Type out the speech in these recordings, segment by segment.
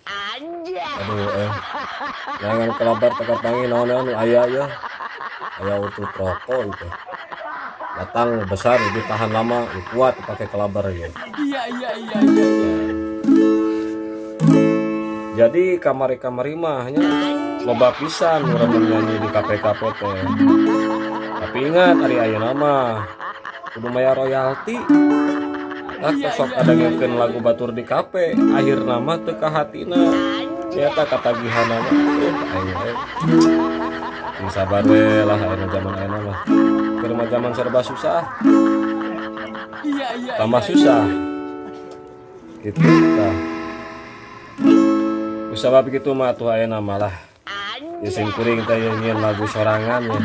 Aduh jangan kelabar tekar tangi naon ayah ya ayah untuk rokok itu datang besar ditahan lama kuat pakai kelabar ya. Iya. Jadi kamari-kamari mahnya loba pisan urang nyanyi di kafe-kafe teh. Tapi ingat hari ayeuna mah kudu bayar royalti. Sok ada ngeukeun lagu batur di kafe, akhir nama teu ka hatina. Eta katagihan mah aing sing sabar we lah ayeuna zaman ayeuna mah. Keur mah zaman serba susah. Iya. Tambah susah. Gitu tah. Usah begitu mah tuh ayeuna malah. Ya sing kuring teh nyeun lagu sorangan ya.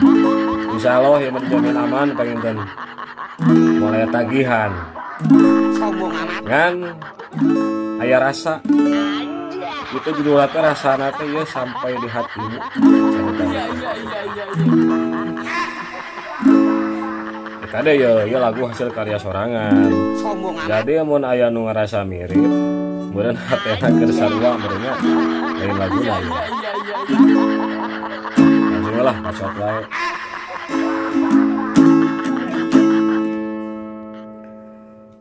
Insyaallah ya menjamin aman panginten. Mulai tagihan. Ngan aya rasa. Itu judul teh rasana teh ya sampai di hatimu. Iya. Kade ya lagu hasil karya sorangan. Jadi mun aya nu ngarasa mirip, meureun hatena keur sarua meureunnya lain lagu lain. Langsung lah pacot wae.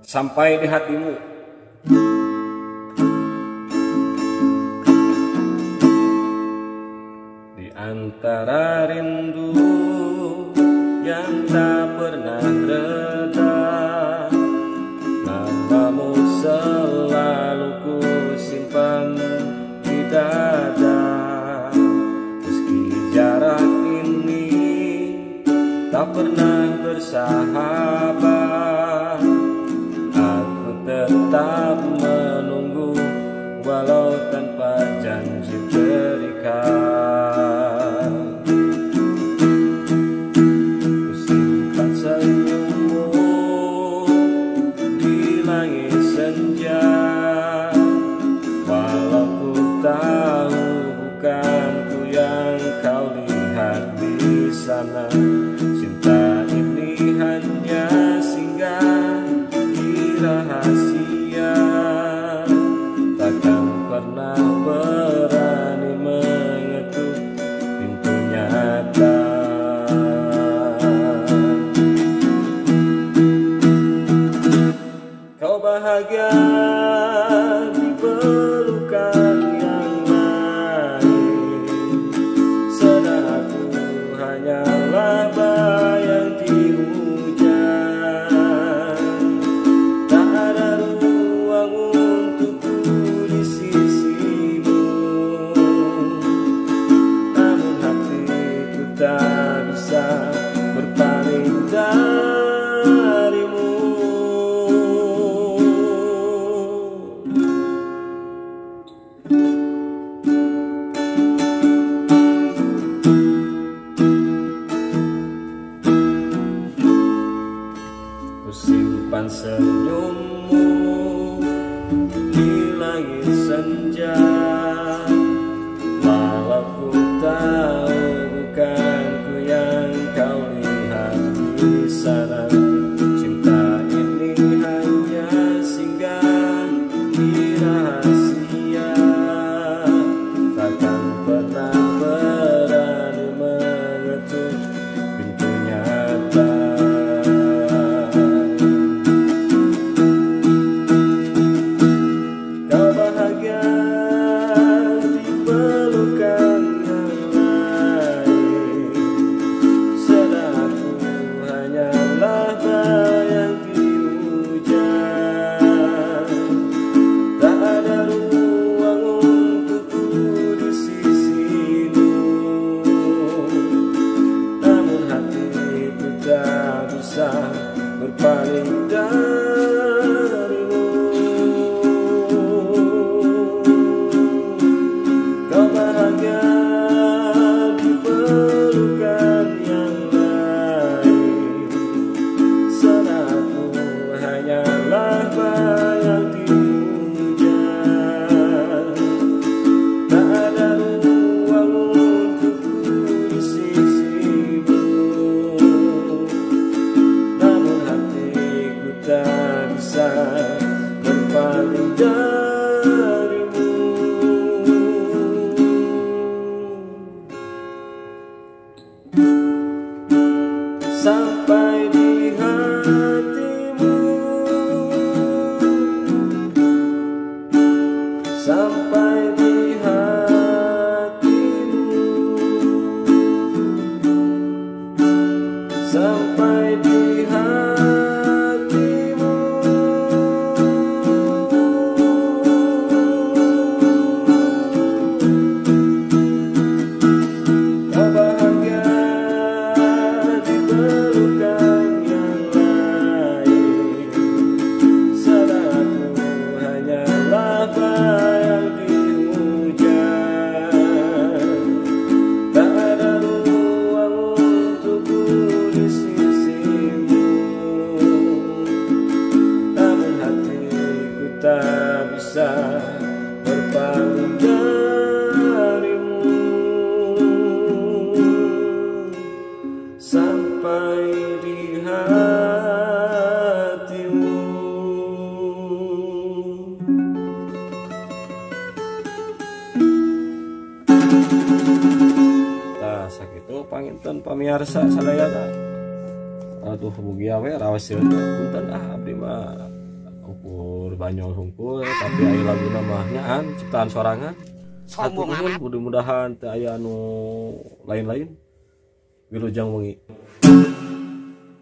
Sampai di hatimu. Di antara rindu yang tak pernah reda, namamu selalu ku simpan di dada. Meski jarak ini tak pernah bersahabat, aku tetap menunggu walau tanpa janji terikat. Ku simpan senyummu di langit senja, walau ku tahu bukan ku yang kau lihat di sana. Cinta ini hanya singgah di rahasia, takkan pernah berani mengetuk pintu nyata. Kau bahagia di pelukan yang lain, sedang aku hanyalah bayang di hujan. Tak ada ruang untukku di sisimu, namun hatiku tak bisa berpaling darimu. Ku simpan senyummu di langit senja, walau ku tahu bukan ku yang kau lihat di sana. Cinta ini hanya singgah di rahasia, takkan pernah berani mengetuk pintu nyata. Kau bahagia di pelukan yang lain, sedang aku hanyalah bayang di hujan. Tak ada bisa berpaling darimu sampai di hatimu. Nah sakitu panginten pamiarsa sadayana. Aduh mugia we rawasilna punten abdi mah ukur banyol hungkul tapi aya laguna mah nyaan ciptaan sorangan. Sombong amat. Mudah-mudahan teu aya anu lain-lain. Wilujeng wengi.